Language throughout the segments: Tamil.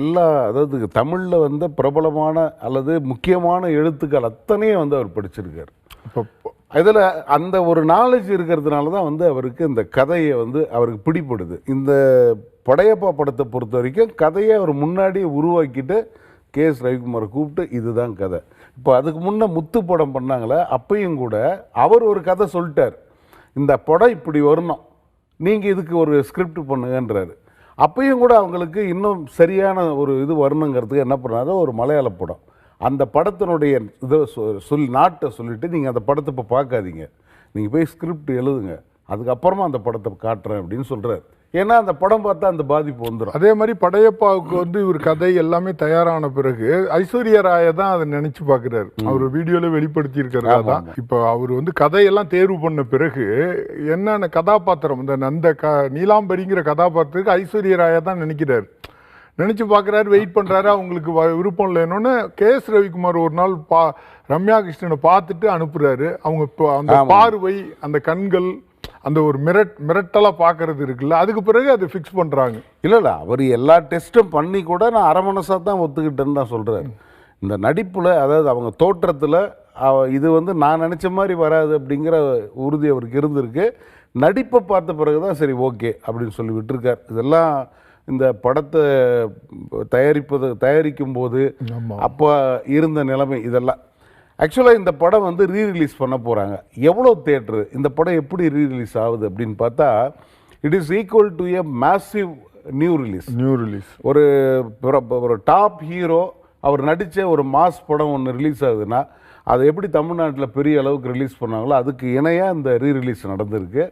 அதாவது தமிழில் வந்து பிரபலமான அல்லது முக்கியமான எழுத்துக்கள் அத்தனையும் வந்து அவர் படிச்சிருக்கார். இப்போ இதில் அந்த ஒரு நாலேஜ் இருக்கிறதுனால தான் வந்து அவருக்கு இந்த கதையை வந்து அவருக்கு பிடிப்படுது. இந்த படையப்பா படத்தை பொறுத்த வரைக்கும் கதையை அவர் முன்னாடியே உருவாக்கிட்டு கே.எஸ். ரவிக்குமாரை கூப்பிட்டு இதுதான் கதை. இப்போ அதுக்கு முன்னே முத்து படம் பண்ணாங்களே, அப்பையும் கூட அவர் ஒரு கதை சொல்லிட்டார், இந்த படம் இப்படி வரணும், நீங்கள் இதுக்கு ஒரு ஸ்கிரிப்ட் பண்ணுங்கன்றாரு. அப்பையும் கூட அவங்களுக்கு இன்னும் சரியான ஒரு இது வரணுங்கிறதுக்கு என்ன பண்ணாரு, ஒரு மலையாள படம், அந்த படத்தினுடைய இதை நாட்டை சொல்லிவிட்டு நீங்கள் அந்த படத்தை இப்போ பார்க்காதீங்க, நீங்கள் போய் ஸ்கிரிப்ட் எழுதுங்க, அதுக்கப்புறமா அந்த படத்தை காட்டுறேன் அப்படின்னு சொல்கிறார். ஏன்னா அந்த படம் பார்த்தா அந்த பாதிப்பு வந்துடும். அதே மாதிரி படையப்பாவுக்கு வந்து இவர் கதை எல்லாமே தயாரான பிறகு ஐஸ்வர்யா ராயை தான் அதை நினைச்சு பார்க்குறாரு. அவர் வீடியோல வெளிப்படுத்தி இருக்கிறதா தான். இப்போ அவர் வந்து கதையெல்லாம் தேர்வு பண்ண பிறகு என்னென்ன கதாபாத்திரம், இந்த நீலாம்பரிங்கிற கதாபாத்திரத்துக்கு ஐஸ்வர்யா ராயை தான் நினைக்கிறாரு. நினைச்சு பார்க்குறாரு, வெயிட் பண்ணுறாரு, அவங்களுக்கு விருப்பம் இல்லைன்னு கே.எஸ். ரவிக்குமார் ஒரு நாள் ரம்யா கிருஷ்ணனை பார்த்துட்டு அனுப்புறாரு. அவங்க இப்போ அந்த பார்வை, அந்த கண்கள், அந்த ஒரு மிரட்டலாக பார்க்கறது இருக்குல்ல, அதுக்கு பிறகு அதை ஃபிக்ஸ் பண்ணுறாங்க. இல்லை அவர் எல்லா டெஸ்ட்டும் பண்ணி கூட நான் அரை மனசாக தான் ஒத்துக்கிட்டேன்னு தான் சொல்கிறார். இந்த நடிப்பில், அதாவது அவங்க தோற்றத்தில் இது வந்து நான் நினச்ச மாதிரி வராது அப்படிங்கிற உறுதி அவருக்கு இருந்திருக்கு. நடிப்பை பார்த்த பிறகு தான் சரி ஓகே அப்படின்னு சொல்லி விட்டுருக்கார். இதெல்லாம் இந்த படத்தை தயாரிக்கும் போது அப்போ இருந்த நிலைமை இதெல்லாம். ஆக்சுவலாக இந்த படம் வந்து ரீரிலீஸ் பண்ண போகிறாங்க. எவ்வளோ தேட்டரு இந்த படம் எப்படி ரீரிலீஸ் ஆகுது அப்படின்னு பார்த்தா, it is equal to a massive new release. ஒரு டாப் ஹீரோ அவர் நடித்த ஒரு மாஸ் படம் ஒன்று ரிலீஸ் ஆகுதுன்னா அதை எப்படி தமிழ்நாட்டில் பெரிய அளவுக்கு ரிலீஸ் பண்ணாங்களோ அதுக்கு இணையாக இந்த ரீரிலீஸ் நடந்திருக்கு.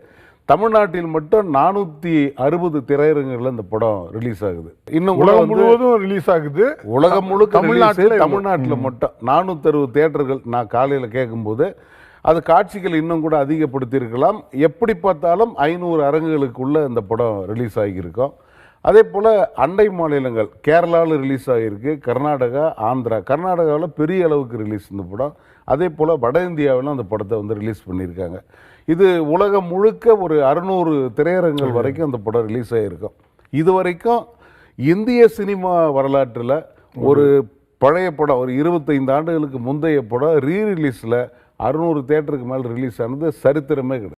தமிழ்நாட்டில் மட்டும் 460 திரையரங்குகளில் இந்த படம் ரிலீஸ் ஆகுது. இன்னும் உலகம் முழுவதும் ரிலீஸ் ஆகுது. உலகம் முழுக்க தமிழ்நாட்டில் மட்டும் 460 தியேட்டர்கள். நான் காலையில் கேட்கும்போது அது காட்சிகள் இன்னும் கூட அதிகப்படுத்தியிருக்கலாம். எப்படி பார்த்தாலும் 500 அரங்குகளுக்குள்ள இந்த படம் ரிலீஸ் ஆகியிருக்கோம். அதே போல் அண்டை மாநிலங்கள், கேரளாவில் ரிலீஸ் ஆகியிருக்கு, கர்நாடகா, ஆந்திரா. கர்நாடகாவில் பெரிய அளவுக்கு ரிலீஸ் இந்த படம். அதே போல் வட இந்தியாவிலும் அந்த படத்தை வந்து ரிலீஸ் பண்ணியிருக்காங்க. இது உலகம் முழுக்க ஒரு 600 திரையரங்குகள் வரைக்கும் அந்த படம் ரிலீஸ் ஆகியிருக்கும். இது வரைக்கும் இந்திய சினிமா வரலாற்றில் ஒரு பழைய படம், ஒரு 25 ஆண்டுகளுக்கு முந்தைய படம் ரீரிலீஸில் 600 தியேட்டருக்கு மேலே ரிலீஸ் ஆனது சரித்திரமே கிடையாது.